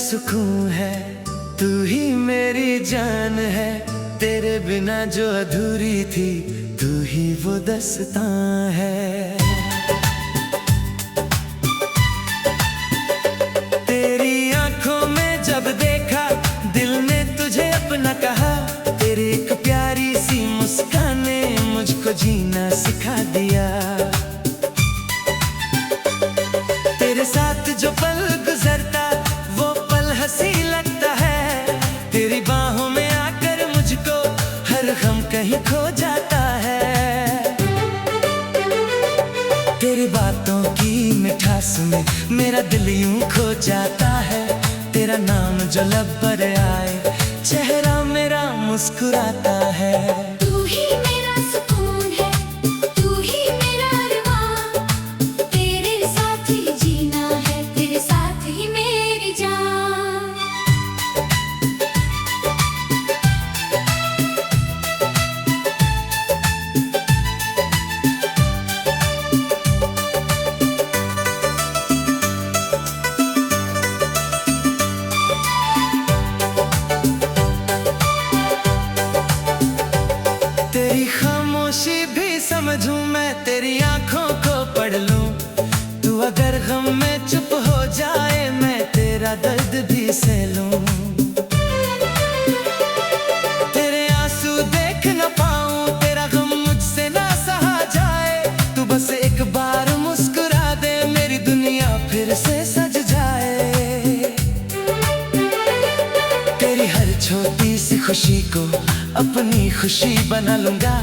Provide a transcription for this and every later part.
सुकून है, तू ही मेरी जान है। तेरे बिना जो अधूरी थी, तू ही वो दास्तां है। तेरी आंखों में जब देखा, दिल ने तुझे अपना कहा। तेरी एक प्यारी सी मुस्कान ने मुझको जीना सिखा दिया। तेरे साथ जो पल गुजरता, वो पल हंसी लगता है। तेरी बाहों में आकर मुझको हर गम कहीं खो जाता है। तेरी बातों की मिठास में मेरा दिल यूं खो जाता है। तेरा नाम जो लब पर आए, चेहरा मेरा मुस्कुराता है। तू ही मेरा सुकून है, तू ही मेरा अरमान। तेरे साथ ही जीना है, तेरे साथ ही मेरी जान। तेरी खामोशी भी समझूं मैं, तेरी आंखों को पढ़ लूं। तू अगर गम में चुप हो जाए, मैं तेरा दर्द भी सह लूं। तेरे आंसू देख न पाऊं, तेरा गम मुझसे ना सहा जाए। तू बस एक बार मुस्कुरा दे, मेरी दुनिया फिर से सज जाए। तेरी हर छोटी सी खुशी को अपनी खुशी बना लूंगा।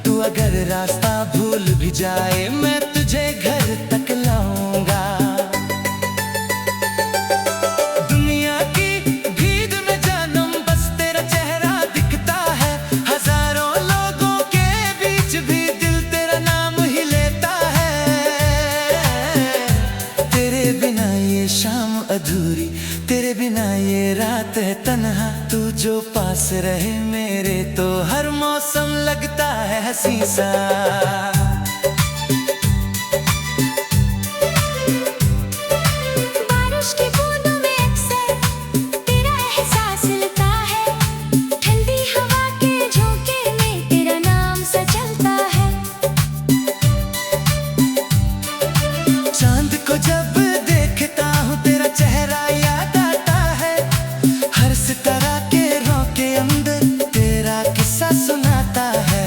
तू अगर रास्ता भूल भी जाए, मैं तुझे घर तक लाऊंगा। दुनिया की भीड़ में जानम बस तेरा चेहरा दिखता है। हजारों लोगों के बीच भी दिल तेरा नाम ही लेता है। तेरे बिना ये शाम अधूरी, तेरे बिना ये रात है तन्हा। तू जो पास रहे मेरे, तो हर मौसम लगता है हंसी सा। बारिश की बूंदों में अक्सर तेरा एहसास मिलता है। ठंडी हवा के झोंके में तेरा नाम सा चलता है। चांद को जब देखता हूँ, तेरा चेहरा याद आता है। हर सितारा के रोके अंदर तेरा किस्सा सुनाता है।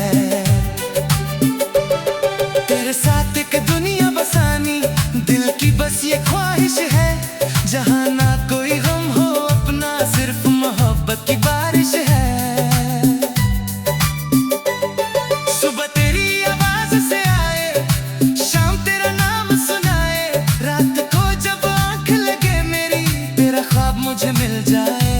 तेरे साथ एक दुनिया बसानी, दिल की बस ये ख्वाहिश है। जहाँ ना कोई गम हो अपना, सिर्फ मोहब्बत की बारिश है। सुबह तेरी आवाज से आए, शाम तेरा नाम सुनाए। रात को जब आंख लगे मेरी, तेरा ख्वाब मुझे मिल जाए।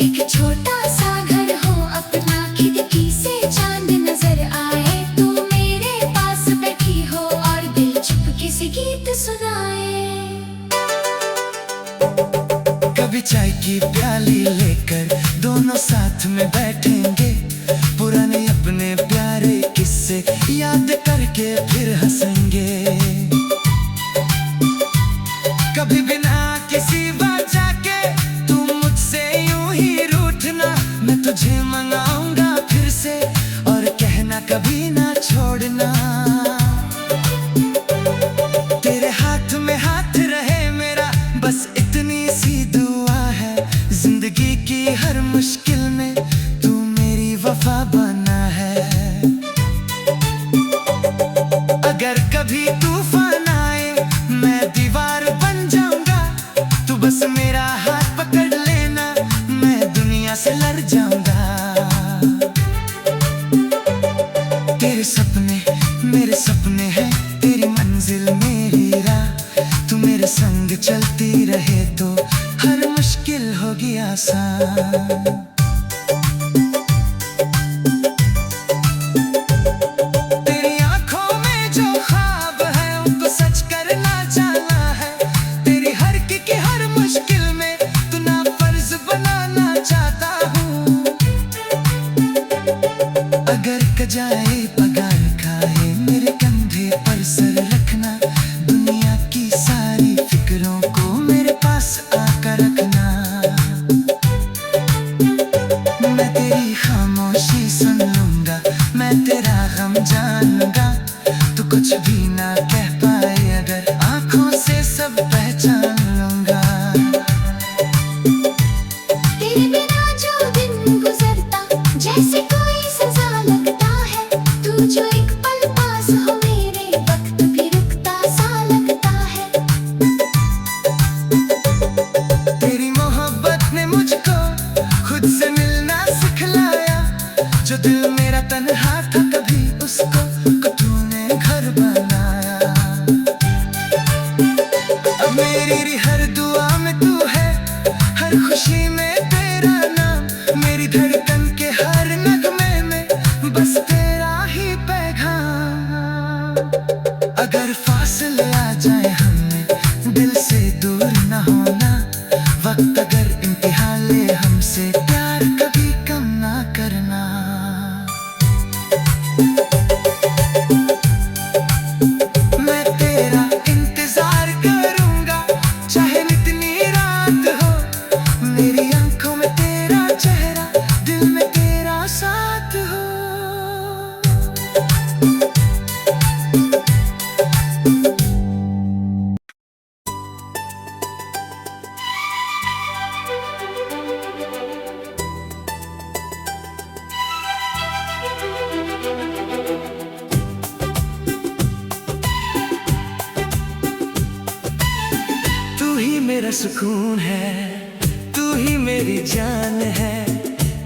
एक छोटा सा घर हो अपना, खिड़की से चांद नजर आए। तू मेरे पास बैठी हो और दिल चुपके से गीत सुनाए। कभी चाय की प्याली लेकर दोनों साथ में बैठेंगे। पुराने अपने प्यारे किस्से याद करके फिर हंसेंगे। कभी बिना किसी वजह के तू मुझसे यूं ही रूठना। मैं तुझे मनाऊंगा फिर से, और कहना कभी ना छोड़ना। तेरे हाथ में हाथ रहे मेरा, बस इतनी सी दुआ है। जिंदगी की हर मुश्किल में तू मेरी वफा बना है। अगर कभी तूफान आए, मैं दीवार बन जाऊंगा। तू बस मेरा हाथ पकड़ लेना, मैं दुनिया से लड़ जाऊंगा। तेरे सपने मेरे सपने हैं, तेरी मंजिल मेरी राह। तू मेरे संग चलती रहे तो हर मुश्किल होगी आसान। तेरी आंखों में जो ख्वाब है, उनको सच करना जाना है। तेरी हर की हर मुश्किल में तू ना फर्ज बनाना चाहता हूँ। अगर कजाए पगार खाए, मेरे कंधे पर सर रखना। दुनिया की सारी फिक्रों को मेरे पास आकर रखना। तेरा गम जानूंगा। तू कुछ भी ना कह पाए अगर आंखों से सब पहचान लूंगा। तेरे बिना जो दिन गुजरता जैसे कोई सजा लगता है। तू जो एक पल पास हो मेरे वक्त भी रुकता सा लगता है। तेरी मोहब्बत ने मुझको खुद से मिलना सिखलाया। जो दिल मेरा तन्हा था कभी उसको तूने घर बनाया। अब मेरी हर दुआ में तू है, हर खुशी में तेरा नाम। मेरी धड़कन के हर नगमे में बस तेरा ही पैगाम। अगर फासले आ जाए हमें दिल से दूर न होना। वक्त अगर इम्तिहान ले हमसे प्यार कभी कम ना करना। मैं तेरा इंतजार करूंगा चाहे इतनी रात हो। मेरी आंखों में तेरा चेहरा, दिल में तेरा साथ हो। तू ही मेरा सुकून है, तू ही मेरी जान है।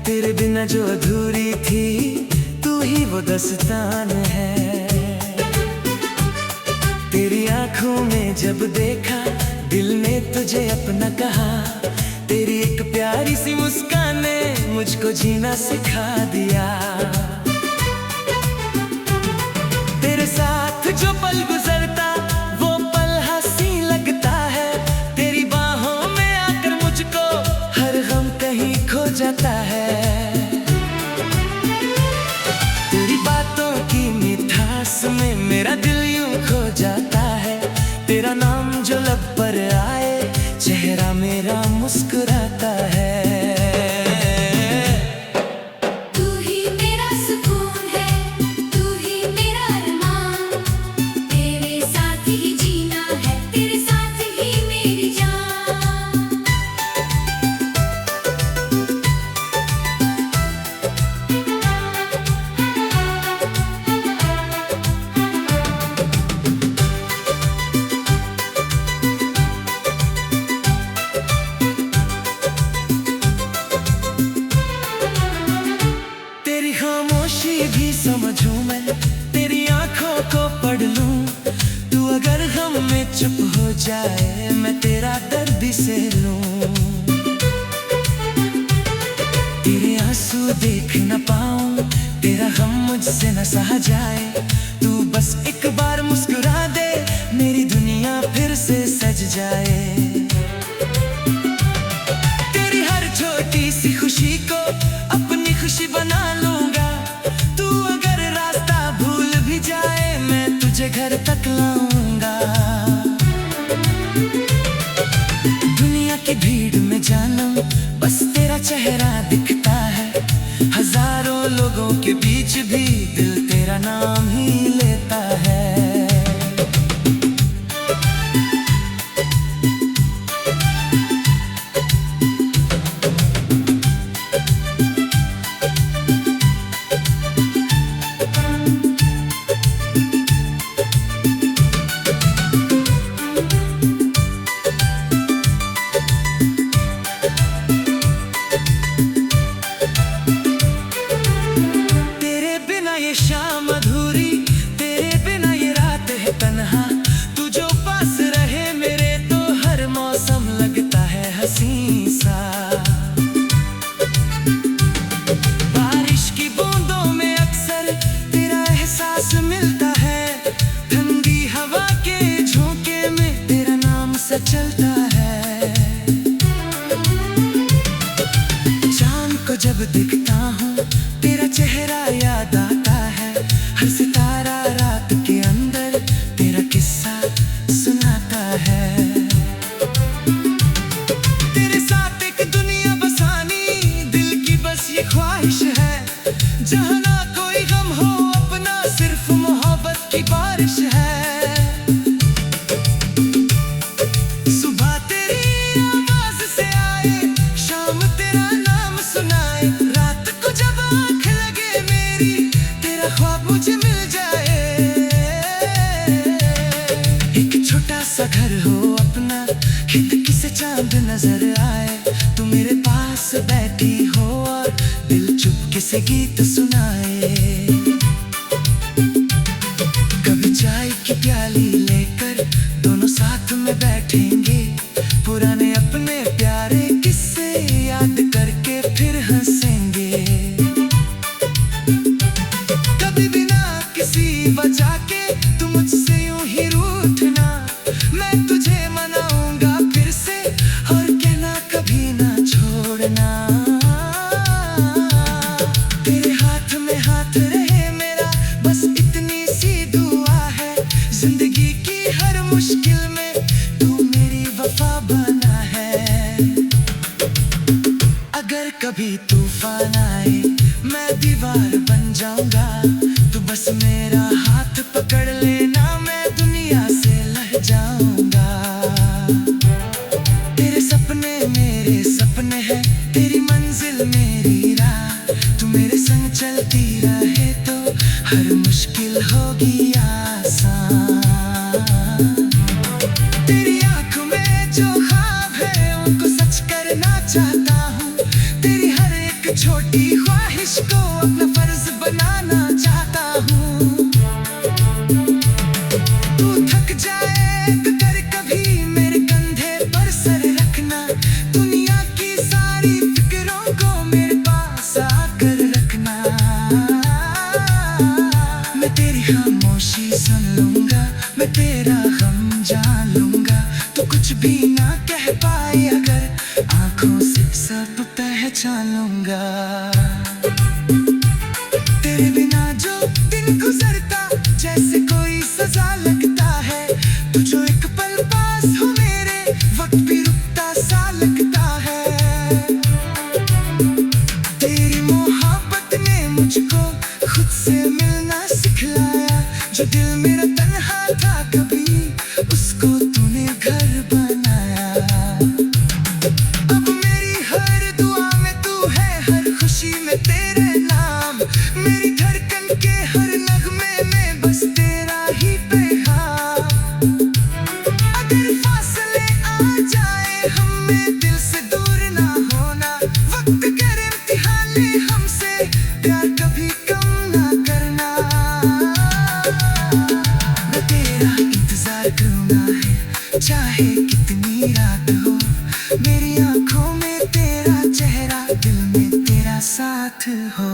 तेरे बिना जो अधूरी थी तू ही वो दस्तान है। तेरी आंखों में जब देखा दिल ने तुझे अपना कहा। तेरी एक प्यारी सी मुस्कान ने मुझको जीना सिखा दिया। तेरे साथ जो पल गुजरता वो पल हंसी लगता है। तेरी बाहों में आकर मुझको हर गम कहीं खो जाता है। तेरी बातों की मिठास में मेरा दिल यूं खो जाता है। तेरा नाम जो लब पर आए चेहरा मेरा मुस्कुराता है। तू ही मेरा सुकून है, तू ही मेरा अरमान। तेरे साथ ही जीना है, तेरे साथ ही मेरी जान। तेरी खामोशी भी समझूं मैं, तेरी आंखों को पढ़ लूं। तू अगर गम में चुप हो जाए मैं तेरा दर्द से लूं। तेरे आंसू देख न पाऊं, तेरा गम मुझसे न सहा जाए। तू बस एक बार मुस्कुरा दे मेरी दुनिया फिर से सज जाए। तेरी हर छोटी सी खुशी को अपनी खुशी बना लूंगा। तू अगर रास्ता भूल भी जाए मैं तुझे घर तक लाऊंगा। दुनिया की भीड़ में जानम बस तेरा चेहरा दिखता है। हजारों लोगों के बीच भी दिल तेरा नाम ही लेता है। तेरे बिना ये शाम अधूरी, तेरे बिना ये रात है तन्हा। तू जो पास रहे मेरे तो हर मौसम लगता है हंसी सा। बारिश की बूंदों में अक्सर तेरा एहसास मिलता है। ठंडी हवा के झोंके में तेरा नाम सा चलता है। चांद को जब दिखता हूँ तेरा चेहरा याद आता है। हर सितारा रात के अंदर तेरा किस्सा सुनाता है। तेरे साथ एक दुनिया बसानी दिल की बस ये ख्वाहिश है। जहाँ ना कोई गम हो मिल जाए। एक छोटा सा घर हो अपना, खिड़की से चांद नजर आए, तू मेरे पास बैठी हो और दिल चुपके से गीत सुनाए। कभी चाय की प्याली लेकर दोनों साथ में बैठेंगे, पुराने अपने प्यारे किस्से याद करके फिर हंसेंगे। कभी बिना किसी वजह के तू मुझसे यूं ही रूठना, मैं तुझे मनाऊंगा फिर से और कहना कभी ना छोड़ना। तेरे हाथ में हाथ रहे मेरा, बस इतनी सी दुआ है। जिंदगी की हर मुश्किल में तू मेरी वफा बना है। अगर कभी तूफान आए मैं दीवार बन जाऊंगा, तू बस मेरा हाथ पकड़ लेना, मैं दुनिया से लह जाऊंगा। तेरे सपने मेरे सपने हैं, तेरी मंजिल मेरी राह, तू मेरे संग चलती रहे तो हर मुश्किल होगी आसान। तेरी आंखों में जो ख्वाब है उनको सच करना चाहता हूँ, तेरी हर एक छोटी ख्वाहिश को अपना फर्ज बनाना चाहता हूँ। तू थक जाए तो कर कभी मेरे कंधे पर सर रखना, दुनिया की सारी फिक्रों को मेरे पास आकर रखना। मैं तेरी खामोशी सुन लूंगा, मैं तेरा गम जान लूंगा, तू कुछ भी ना कह पाए अगर आंखों से सब पहचान लूंगा। तेरे बिना जो दिन गुजरता जैसे कोई सजा लगता है, तू जो एक पल पास हो मेरे वक्त भी रुकता सा लगता है। तेरी मोहब्बत ने मुझको खुद से मिलना सिखलाया, जो दिल मेरा तन्हा था कभी उसको तूने घर बनाया। अब मेरी हर दुआ में तू है, हर खुशी में तेरे नाम, मेरी धड़कन के हर नगमे में बस तेरा ही पैगाम। अगर फासले आ जाए हमें दिल से दूर ना होना, वक्त कर इम्तिहान ले हमसे, प्यार कभी कम ना करना। मैं तेरा इंतजार करना है चाहे कितनी रात हो, मेरी आंखों में तेरा चेहरा, दिल में तेरा साथ हो।